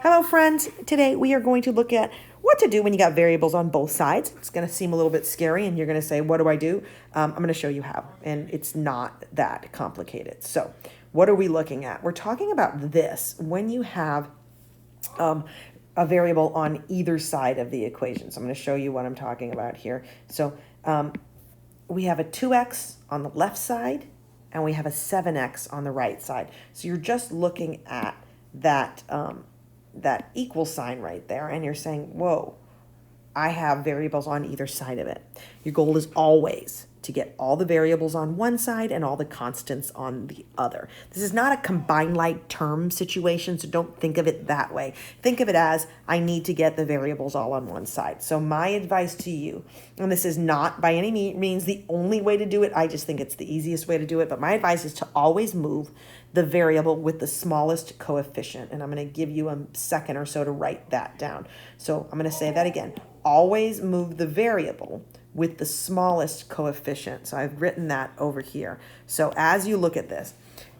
Hello friends, today we are going to look at what to do when you got variables on both sides. It's going to seem a little bit scary and you're going to say, what do I do? I'm going to show you how, and it's not that complicated. So what are we looking at? We're talking about this when you have a variable on either side of the equation. So I'm going to show you what I'm talking about here. So we have a 2x on the left side and we have a 7x on the right side. So you're just looking at that that equal sign right there, and you're saying, whoa, I have variables on either side of it. Your goal is always to get all the variables on one side and all the constants on the other. This is not a combined like term situation, so don't think of it that way. Think of it as I need to get the variables all on one side. So my advice to you, and this is not by any means the only way to do it, I just think it's the easiest way to do it, but my advice is to always move the variable with the smallest coefficient. And I'm going to give you a second or so to write that down. So I'm going to say that again. Always move the variable with the smallest coefficient. So I've written that over here. So as you look at this,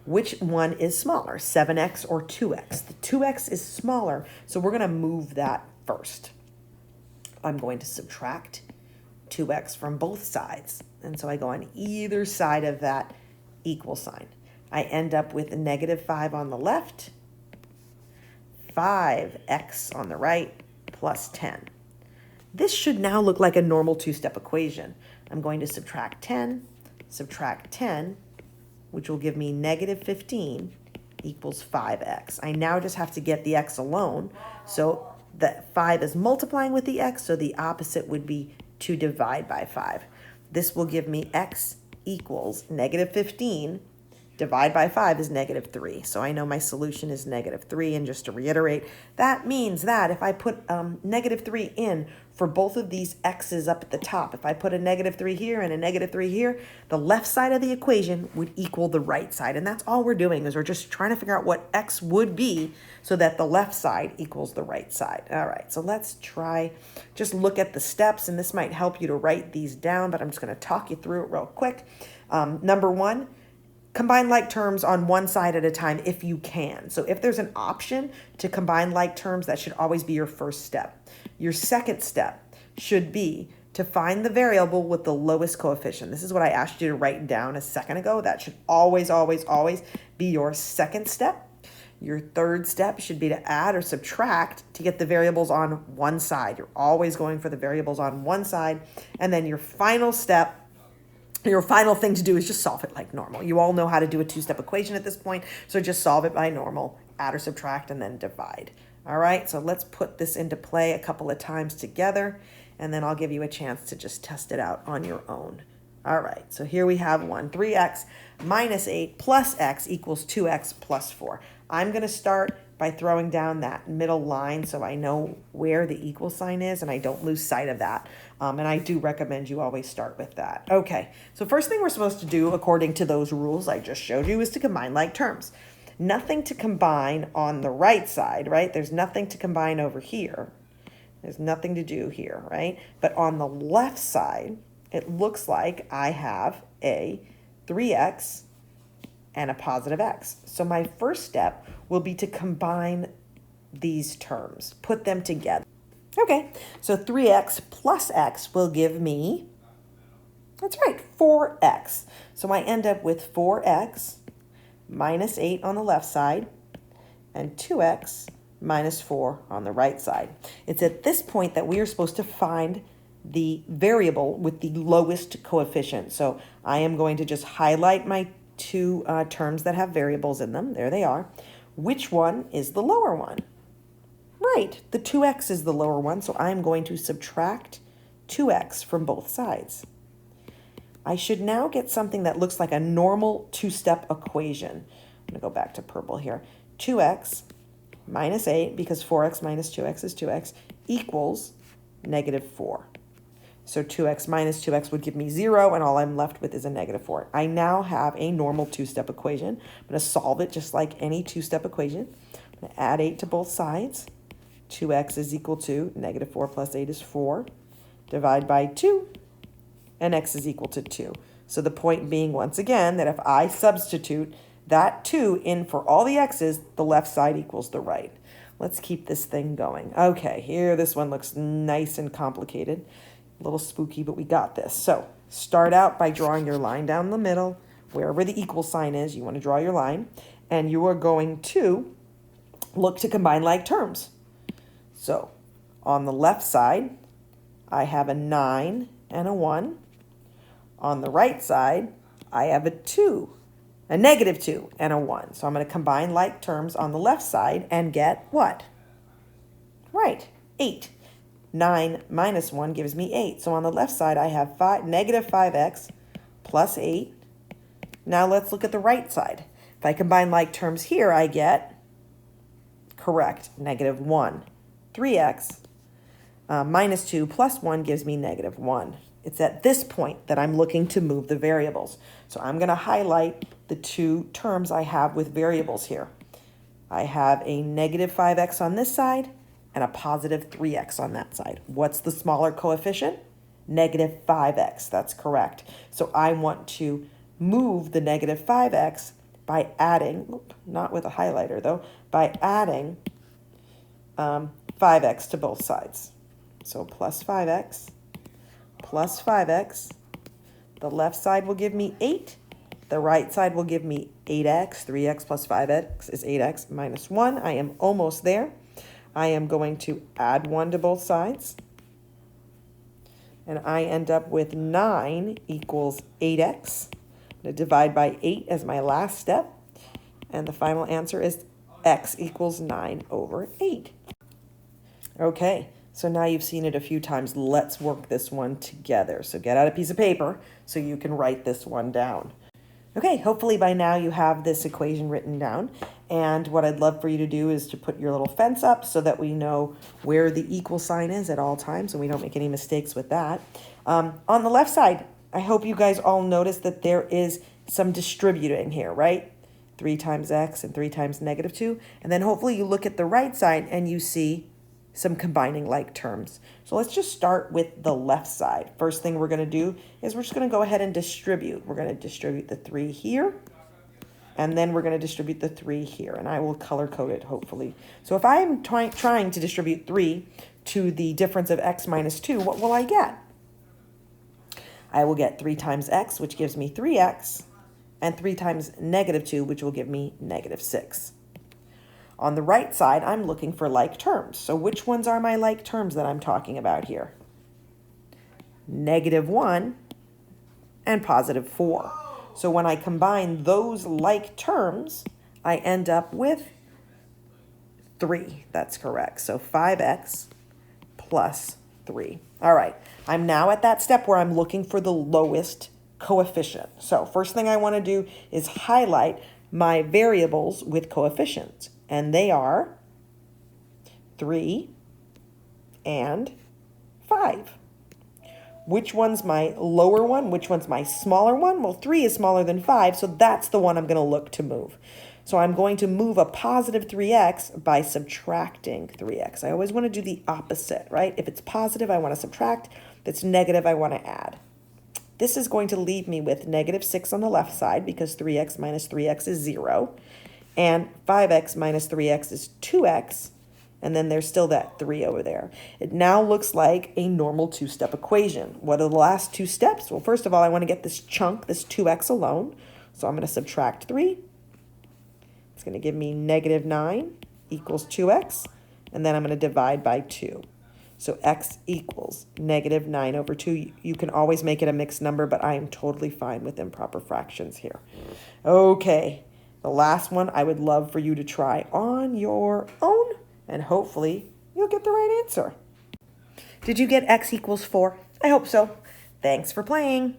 which one is smaller, 7x or 2x? The 2x is smaller, so we're going to move that first. I'm going to subtract 2x from both sides. And so I go on either side of that equal sign. I end up with a -5 on the left, 5x on the right, plus 10. This should now look like a normal two-step equation. I'm going to subtract 10, which will give me -15 equals 5x. I now just have to get the x alone. So that 5 is multiplying with the x, so the opposite would be to divide by 5. This will give me x equals -15. Divide by 5 is -3. So I know my solution is -3. And just to reiterate, that means that if I put -3 in for both of these x's up at the top, if I put a -3 here and a -3 here, the left side of the equation would equal the right side. And that's all we're doing, is we're just trying to figure out what x would be so that the left side equals the right side. All right, so let's try, just look at the steps, and this might help you to write these down, but I'm just going to talk you through it real quick. Number one, combine like terms on one side at a time if you can. So if there's an option to combine like terms, that should always be your first step. Your second step should be to find the variable with the lowest coefficient. This is what I asked you to write down a second ago. That should always, always, always be your second step. Your third step should be to add or subtract to get the variables on one side. You're always going for the variables on one side. And then your final step, your final thing to do is just solve it like normal. You all know how to do a two-step equation at this point, so just solve it by normal, add or subtract, and then divide. All right, so let's put this into play a couple of times together, and then I'll give you a chance to just test it out on your own. All right, so here we have 3x minus 8 plus x equals 2x plus 4. I'm going to start by throwing down that middle line so I know where the equal sign is and I don't lose sight of that. And I do recommend you always start with that. Okay, so first thing we're supposed to do, according to those rules I just showed you, is to combine like terms. Nothing to combine on the right side, right? There's nothing to combine over here. There's nothing to do here, right? But on the left side, it looks like I have a 3x and a positive x. So my first step will be to combine these terms, put them together. Okay, so 3x plus x will give me, that's right, 4x. So I end up with 4x minus 8 on the left side and 2x minus 4 on the right side. It's at this point that we are supposed to find the variable with the lowest coefficient. So I am going to just highlight my two terms that have variables in them. There they are. Which one is the lower one? Right, the 2x is the lower one, so I'm going to subtract 2x from both sides. I should now get something that looks like a normal two-step equation. I'm going to go back to purple here. 2x minus 8, because 4x minus 2x is 2x, equals -4. So 2x minus 2x would give me 0, and all I'm left with is a -4. I now have a normal two-step equation. I'm going to solve it just like any two-step equation. I'm going to add 8 to both sides. 2x is equal to -4 plus 8 is 4. Divide by 2, and x is equal to 2. So the point being, once again, that if I substitute that 2 in for all the x's, the left side equals the right. Let's keep this thing going. Okay, here this one looks nice and complicated. A little spooky, but we got this. So start out by drawing your line down the middle. Wherever the equal sign is, you want to draw your line. And you are going to look to combine like terms. So on the left side, I have a 9 and a 1. On the right side, I have a negative 2 and a 1. So I'm going to combine like terms on the left side and get what? Right, 8. 9 minus 1 gives me 8. So on the left side, I have negative 5x plus 8. Now let's look at the right side. If I combine like terms here, I get, correct, negative 1. 3x minus 2 plus 1 gives me negative 1. It's at this point that I'm looking to move the variables. So I'm going to highlight the 2 terms I have with variables here. I have a negative 5x on this side and a positive 3x on that side. What's the smaller coefficient? Negative 5x. That's correct. So I want to move the negative 5x by adding, not with a highlighter though, by adding 5x to both sides. So plus 5x. Plus 5x, the left side will give me 8. The right side will give me 8x. 3x plus 5x is 8x minus 1. I am almost there. I am going to add 1 to both sides. And I end up with 9 equals 8x. I'm going to divide by 8 as my last step. And the final answer is x equals 9 over 8. Okay. So now you've seen it a few times. Let's work this one together. So get out a piece of paper so you can write this one down. Okay, hopefully by now you have this equation written down. And what I'd love for you to do is to put your little fence up so that we know where the equal sign is at all times and we don't make any mistakes with that. On the left side, I hope you guys all notice that there is some distributing here, right? 3 times x and 3 times negative 2. And then hopefully you look at the right side and you see some combining like terms. So let's just start with the left side. First thing we're going to do is we're just going to go ahead and distribute. We're going to distribute the 3 here, and then we're going to distribute the 3 here, and I will color code it hopefully. So if I am trying to distribute 3 to the difference of x minus 2, what will I get? I will get 3 times x, which gives me 3x, and 3 times negative 2, which will give me negative 6. On the right side, I'm looking for like terms. So which ones are my like terms that I'm talking about here? Negative 1 and positive 4. So when I combine those like terms, I end up with 3. That's correct. So 5x plus 3. All right. I'm now at that step where I'm looking for the lowest coefficient. So first thing I want to do is highlight my variables with coefficients. And they are 3 and 5. Which one's my lower one? Which one's my smaller one? Well, 3 is smaller than 5, so that's the one I'm going to look to move. So I'm going to move a positive 3x by subtracting 3x. I always want to do the opposite, right? If it's positive, I want to subtract. If it's negative, I want to add. This is going to leave me with negative 6 on the left side because 3x minus 3x is 0. And 5x minus 3x is 2x, and then there's still that 3 over there. It now looks like a normal 2-step equation. What are the last 2 steps? Well, first of all, I want to get this chunk, this 2x alone. So I'm going to subtract 3. It's going to give me negative 9 equals 2x, and then I'm going to divide by 2. So x equals negative 9 over 2. You can always make it a mixed number, but I am totally fine with improper fractions here. Okay. The last one I would love for you to try on your own, and hopefully you'll get the right answer. Did you get x equals 4? I hope so. Thanks for playing.